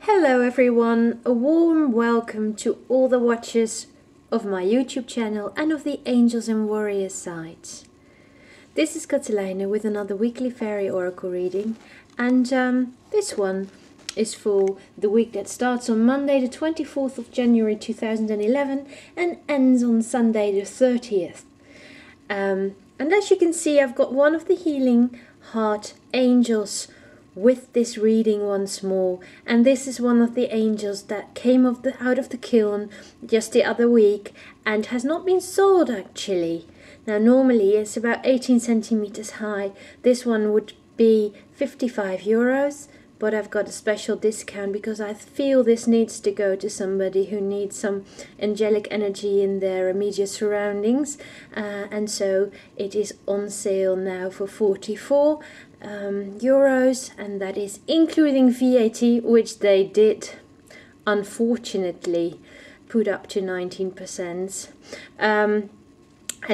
Hello everyone, a warm welcome to all the watchers of my YouTube channel and of the Angels and Warriors site. This is Cathelijne with another weekly Faery Oracle reading, and this one is for the week that starts on Monday the 24th of January 2011 and ends on Sunday the 30th. And as you can see, I've got one of the Healing Heart Angels with this reading once more, and this is one of the angels that came out of the kiln just the other week and has not been sold actually. Now normally it's about 18 centimeters high. This one would be €55, but I've got a special discount because I feel this needs to go to somebody who needs some angelic energy in their immediate surroundings, and so it is on sale now for €44, and that is including VAT, which they did unfortunately put up to 19%, and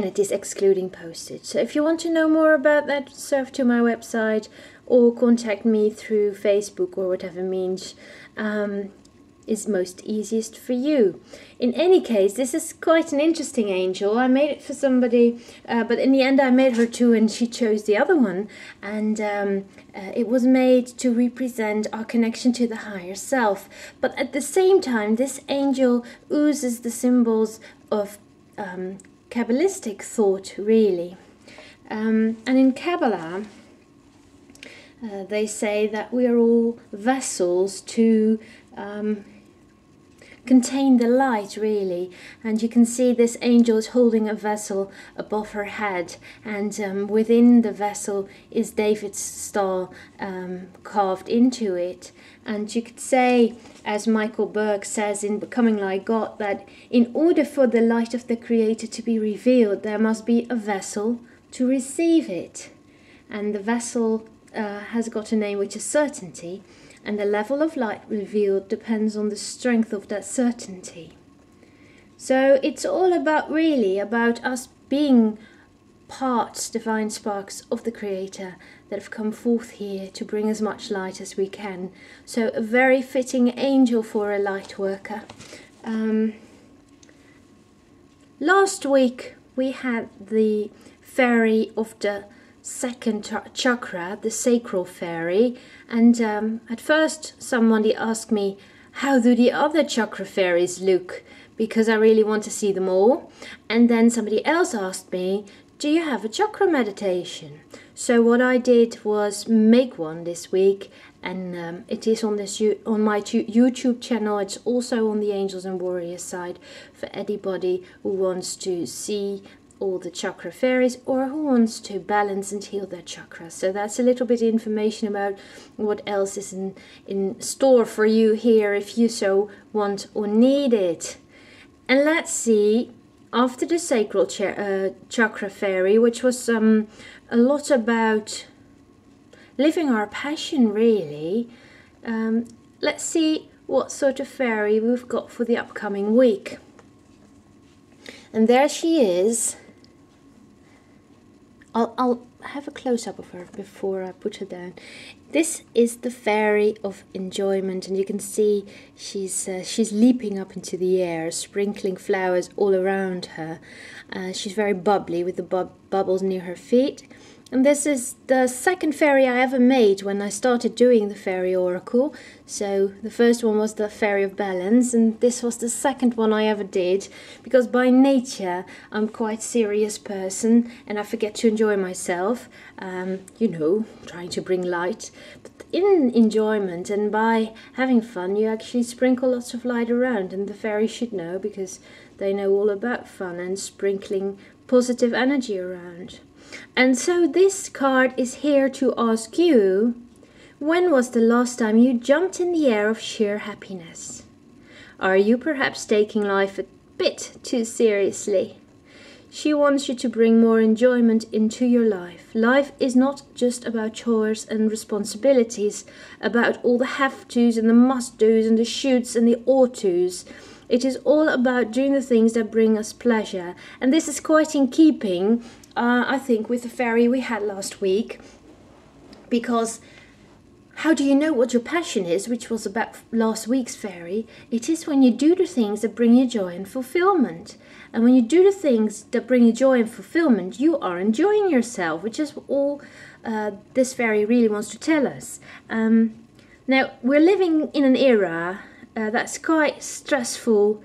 it is excluding postage. So if you want to know more about that, surf to my website or contact me through Facebook or whatever means is most easiest for you. In any case, this is quite an interesting angel. I made it for somebody, but in the end I made her too, and she chose the other one, and it was made to represent our connection to the higher self. But at the same time, this angel oozes the symbols of Kabbalistic thought, really. And in Kabbalah, they say that we are all vessels to contain the light, really, and you can see this angel is holding a vessel above her head, and within the vessel is David's star carved into it. And you could say, as Michael Berg says in Becoming Like God, that in order for the light of the Creator to be revealed, there must be a vessel to receive it, and the vessel has got a name which is certainty, and the level of light revealed depends on the strength of that certainty. So it's all about, really, about us being parts, divine sparks of the Creator that have come forth here to bring as much light as we can. So a very fitting angel for a light worker. Last week we had the fairy of the second chakra, the Sacral Feary, and at first somebody asked me, how do the other chakra fairies look, because I really want to see them all. And then somebody else asked me, do you have a chakra meditation? So what I did was make one this week, and it is on my YouTube channel. It's also on the Angels and Warriors side for anybody who wants to see all the chakra fairies or who wants to balance and heal their chakras. So that's a little bit of information about what else is in store for you here if you so want or need it. And let's see, after the Sacral chakra fairy, which was a lot about living our passion, really, let's see what sort of fairy we've got for the upcoming week. And there she is. I'll have a close-up of her before I put her down. This is the fairy of enjoyment, and you can see she's leaping up into the air, sprinkling flowers all around her. She's very bubbly with the bubbles near her feet. And this is the second fairy I ever made when I started doing the Faery Oracle. So the first one was the Fairy of Balance, and this was the second one I ever did, because by nature I'm quite a serious person and I forget to enjoy myself, you know, trying to bring light. But in enjoyment and by having fun, you actually sprinkle lots of light around, and the fairies should know, because they know all about fun and sprinkling positive energy around. And so this card is here to ask you, when was the last time you jumped in the air of sheer happiness? Are you perhaps taking life a bit too seriously? She wants you to bring more enjoyment into your life. Life is not just about chores and responsibilities, about all the have-tos and the must-dos and the shoulds and the ought-tos. It is all about doing the things that bring us pleasure. And this is quite in keeping, I think, with the fairy we had last week, because How do you know what your passion is, which was about last week's fairy? It is when you do the things that bring you joy and fulfillment. And when you do the things that bring you joy and fulfillment, you are enjoying yourself, which is all this fairy really wants to tell us. Now, we're living in an era that's quite stressful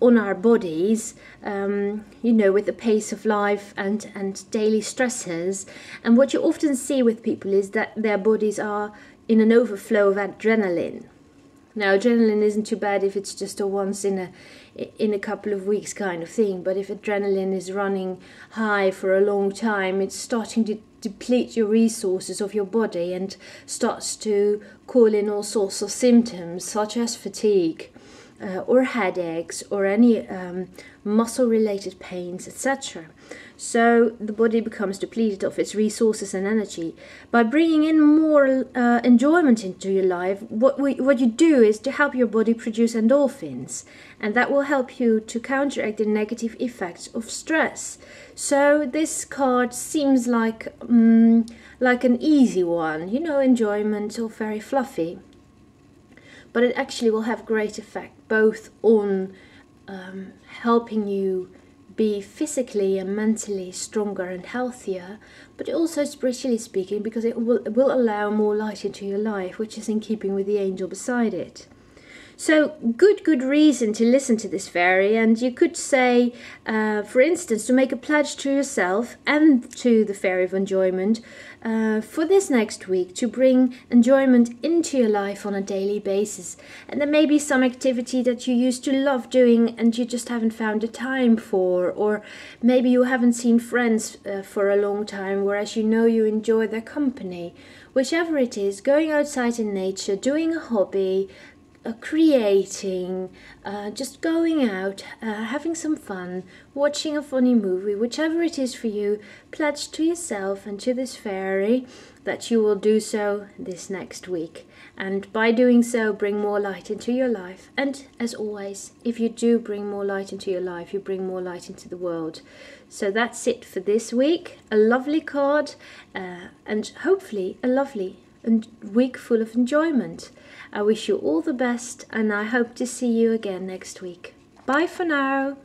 on our bodies, you know, with the pace of life and daily stresses. And what you often see with people is that their bodies are in an overflow of adrenaline. Now, adrenaline isn't too bad if it's just a once in a couple of weeks kind of thing, but if adrenaline is running high for a long time, it's starting to deplete your resources of your body and starts to call in all sorts of symptoms such as fatigue, or headaches, or any muscle-related pains, etc. So the body becomes depleted of its resources and energy. By bringing in more enjoyment into your life, what you do is to help your body produce endorphins, and that will help you to counteract the negative effects of stress. So this card seems like an easy one, you know, enjoyment, or very fluffy. But it actually will have great effect both on helping you be physically and mentally stronger and healthier, but also spiritually speaking, because it will allow more light into your life, which is in keeping with the angel beside it. So good reason to listen to this fairy. And you could say, for instance, to make a pledge to yourself and to the Fairy of Enjoyment for this next week, to bring enjoyment into your life on a daily basis. And there may be some activity that you used to love doing and you just haven't found the time for, or maybe you haven't seen friends for a long time, whereas you know you enjoy their company. Whichever it is, going outside in nature, doing a hobby, creating, just going out, having some fun, watching a funny movie, whichever it is for you, pledge to yourself and to this fairy that you will do so this next week. And by doing so, bring more light into your life. And as always, if you do bring more light into your life, you bring more light into the world. So that's it for this week. A lovely card, and hopefully a lovely week full of enjoyment. I wish you all the best, and I hope to see you again next week. Bye for now.